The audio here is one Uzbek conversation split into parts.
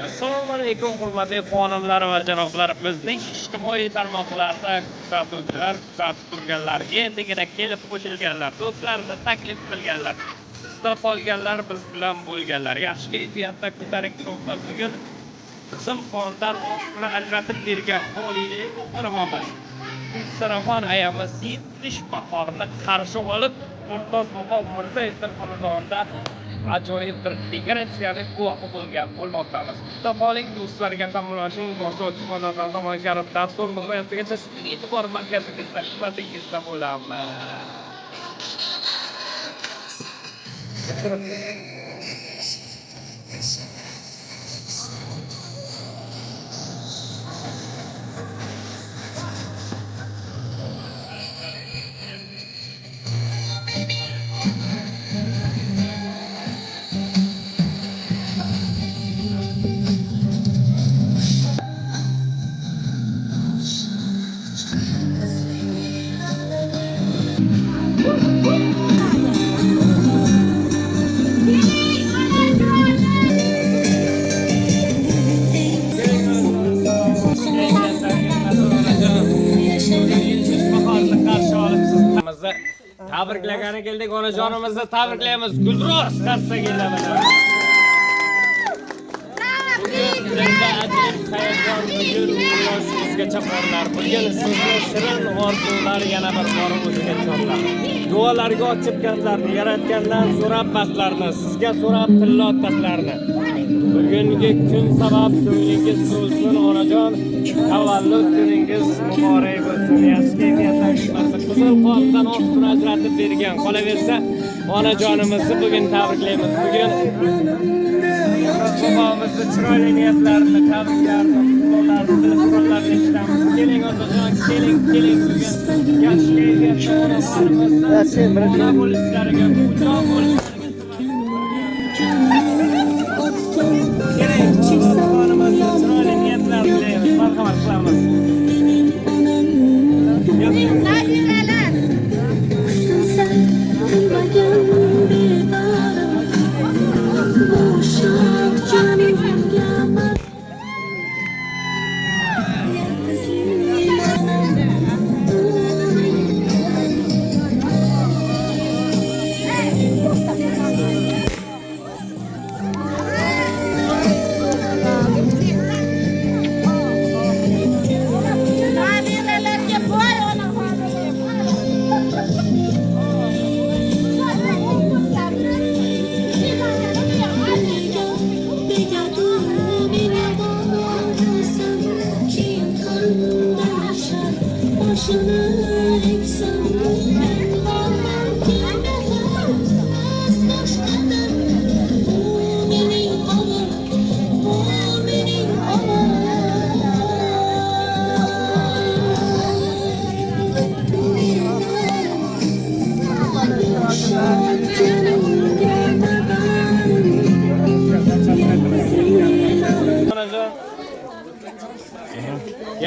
Assalomu alaykum hurmatli xonimlar va janoblar. Bizning ijtimoiy tarmoqlarda kuzatib turganlarga endigina kelib qo'shilganlar, do'stlarini taklif qilganlar, sizda qolganlar, biz bilan bo'lganlar. Yaxshi kayfiyatda ko'taring ruhlar bugun qizim qondan bilan ajratib bergan xoliday qahramonimiz. Sarafon ayamiz 70 bahorni qarshi olib, Murtoz bobo Mirzo xonadonida ajoyib bir dekoratsiyalik guvohi bo'lmoqdamiz. Bitta qoling do'stlarga tomoshabin xonadon tomosharib dastur muvofiqligicha e'tibor markazingizda xizmatingizda bo'lamiz. Tabriklagani keldik, onajonimizni tabriklaymiz. Gulroz kassaga Bugun sizni shirin orzular yana bir bor o'ziga chorlar. Duolarga ochib gaplarni, yaratgandan so'rab baxtlarni, sizga so'rab tillot taxtlarni. Bugungi kun sabab to'yingiz bo'lsin onajon, tavallud kuningiz muborak bo'lsin. Yaxshi kayfiyatda qizil qondan oqsin ajratib bergan. Qolaversa, onajonimizni bugun tabriklaymiz. Bugun bobomizni chiroyli niyatlarini, tabriklarini, qutlovlarini eshitamiz. Keling onajon, keling bugun yaxshi kayfiyatda onajonimizni ona bo'lishlariga, ujon bo'lishlariga keling onajonimizni chiroyli niyatlarini tilaymiz, marhamat qilamiz.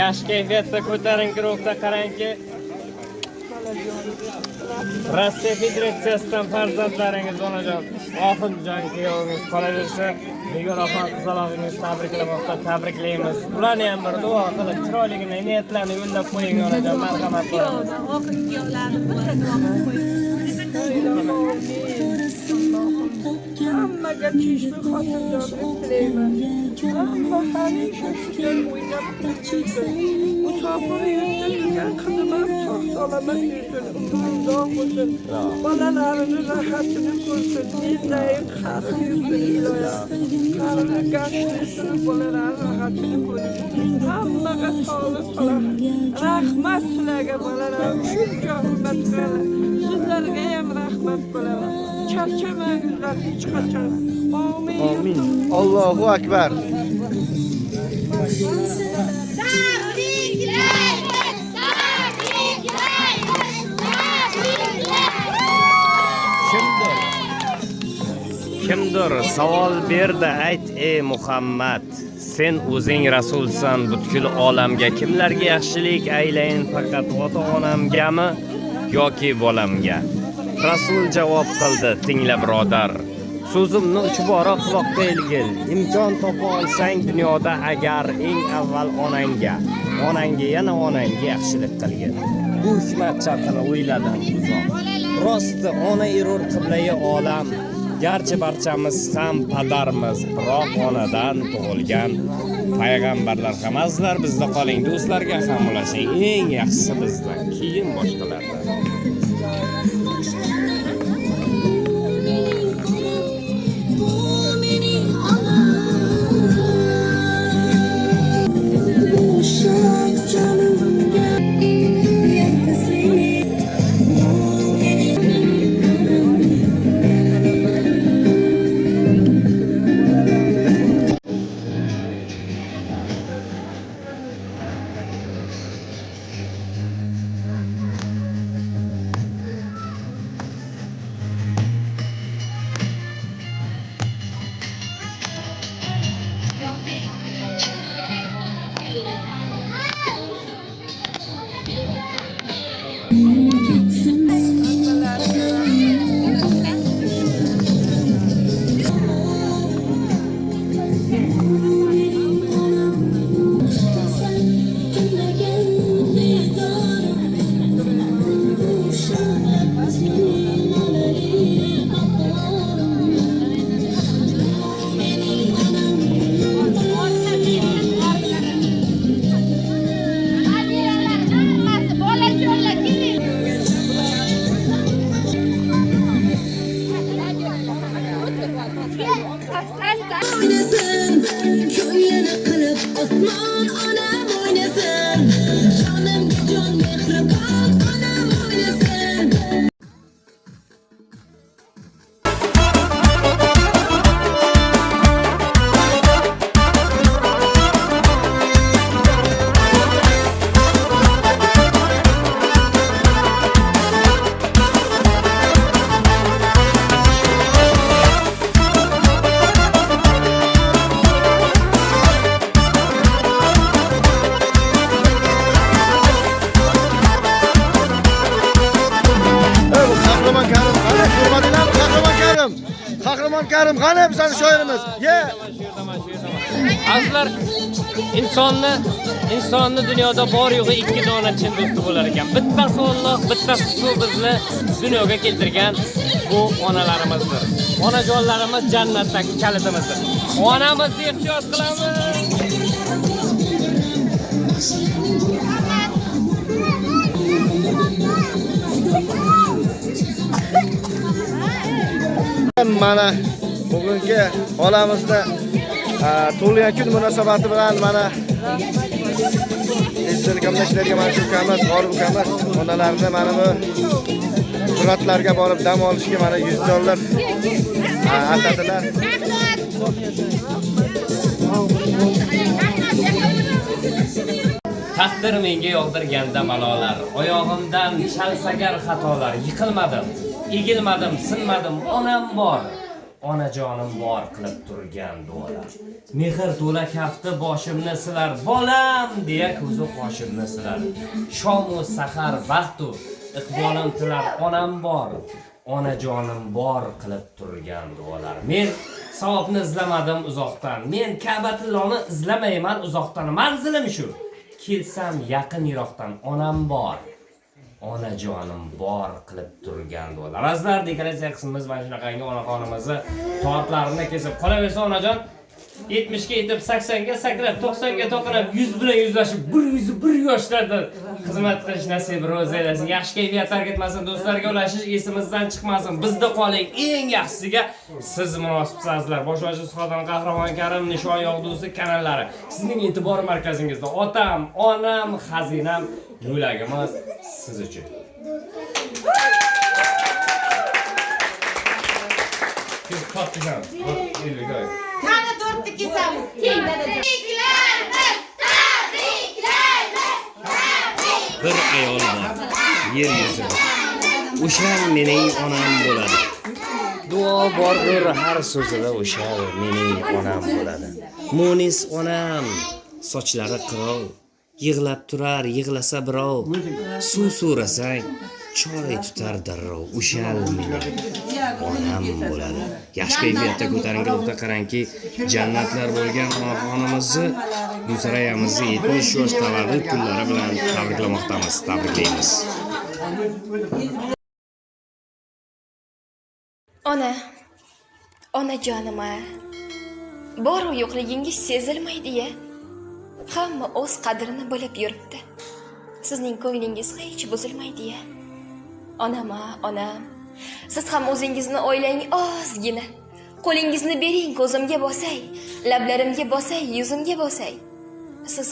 Yaxshi kayfiyatda ko'tarinki ruhda qarangki, Rossiya Federatsiyasidan farzandlaringiz onajon, oxirjon kuyovingiz qolaversa, Nigor opam qizalog'ingiz tabriklamoqda, tabriklaymiz. Ularni ham bir duo qilib, chiroyligina niyatlarni yo'llab qo'ying onajon, marhamat qilamiz. Oxir kuyovlarni duo qilib qo'ying. Hammaga tinchlik xotirjamlik tilayman. Hamma hamisha shunday o'ynab tursin. Musofir yurtda turgan qizim ham sog' salomat yursin, umrliroq bo'lsin. Bolalarini rohatini ko'rsin, yillayib qarib yursin iloyim. Qarini gashtirsin, bolalarini rohatini ko'rsin. Hammaga sog'lik tilayman. Rahmat sizlarga bolalarim, shuncha hurmat qilaman. Sizlarga ham rahmat qilaman. Charchamangizlar hech qachon. Amin. Allohu akbar. Kimdir savol berdi, ayt ey Muhammad, sen o'zing rasulsan butkul olamga, kimlarga yaxshilik aylayin, faqat ota-onamgami yoki bolamga? Rasul javob qildi, tingla birodar, So'zimni uch bora quloqqa ilgil. Imkon topa olsang dunyoda agar eng avval onangga yana onangga yaxshilik qilgin. Bu hikmat chaqini o'yladim uzoq. Rosti ona erur qiblai olam. Garchi barchamiz ham padarmiz, biroq onadan tug'ilgan payg'ambarlar hammazlar bizda qoling, do'stlarga ham ulashing. Eng yaxshisi bizdan, keyin boshqalardan. Qahramon Karim qani bizning shoirimiz? Azlar insonni dunyoda bor yo'g'i ikki dona chin do'sti bo'lar ekan. Bittasi Alloh, bittasi shu bizni dunyoga keltirgan bu onalarimizdir. Onajonlarimiz jannatdagi kalitimizdir. Onamizni ehtiyot qilamiz. Mana bugungi olamizda tug'ilgan kun munosabati bilan mana izchil qamlashlarga mana shu ukamiz, G'olib ukamiz onalarni mana bu suratlarga borib dam olishga mana $100 atadilar. Taqdir menga yog'dirganda malolar, oyog'imdan chalsagar xatolar, yiqilmadim, egilmadim, sinmadim, onam bor. Onajonim bor qilib turgan duolar. Mehr to'la kafti boshimni silar, bolam deya ko'zi qoshimni silar. Shom va sahar baxtu iqbolim tilar, onam bor. Onajonim bor qilib turgan duolar. Men savobni izlamadim uzoqdan. Men Ka'batilloni izlamayman uzoqdan. Manzilim shu. Kelsam yaqin yiroqdan onam bor. Onajonim bor qilib turgan duolar. Azlar dekoratsiya qismimiz mana shunaqangi onaxonimizni tortlarini kesib qolaversa onajon 70 ga yetib 80 ga sakrab 90 ga to'qinib 100 bilan yuzlashib 101 yoshlarda xizmat qilish nasib ro'z eylasin. Yaxshi kayfiyatlar ketmasin, do'stlarga ulashish esimizdan chiqmasin. Bizda qoling. Eng yaxshisiga siz munosibsizlar. Boshlovchi Suxodon Qahramon Karim nishon yog'dusi kanallari. Sizning e'tibor markazingizda otam, onam, xazinam, yo'lagimiz siz uchun. Siz qotdinglar. Qani to'rtni kesamiz. Keng dadada. Bir ayol bor yer yuzida. O'sha mening onam bo'ladi. Duo bordir har so'zida o'sha mening onam bo'ladi. Munis onam, sochlari qirov, yig'lab turar, yig'lasa birov. Suv so'rasang, choy tutar darrov o'shal mening onam bo'ladi. Yaxshi kayfiyatda ko'tarinkilikda qarangki, jannatlar bo'lgan onaxonimizni, Nusrayamizni 70 yosh tavallud kunlari bilan tabriklamoqdamiz, tabriklaymiz. Onajonim, bor yo'qligingiz sezilmaydi-ya. Hamma o'z qadrini bilib yuribdi. Sizning ko'nglingiz hech buzilmaydi-ya. Onam, siz ham o'zingizni o'ylang ozgina. Qo'lingizni bering, ko'zimga bosay, lablarimga bosay, yuzimga bosay. Siz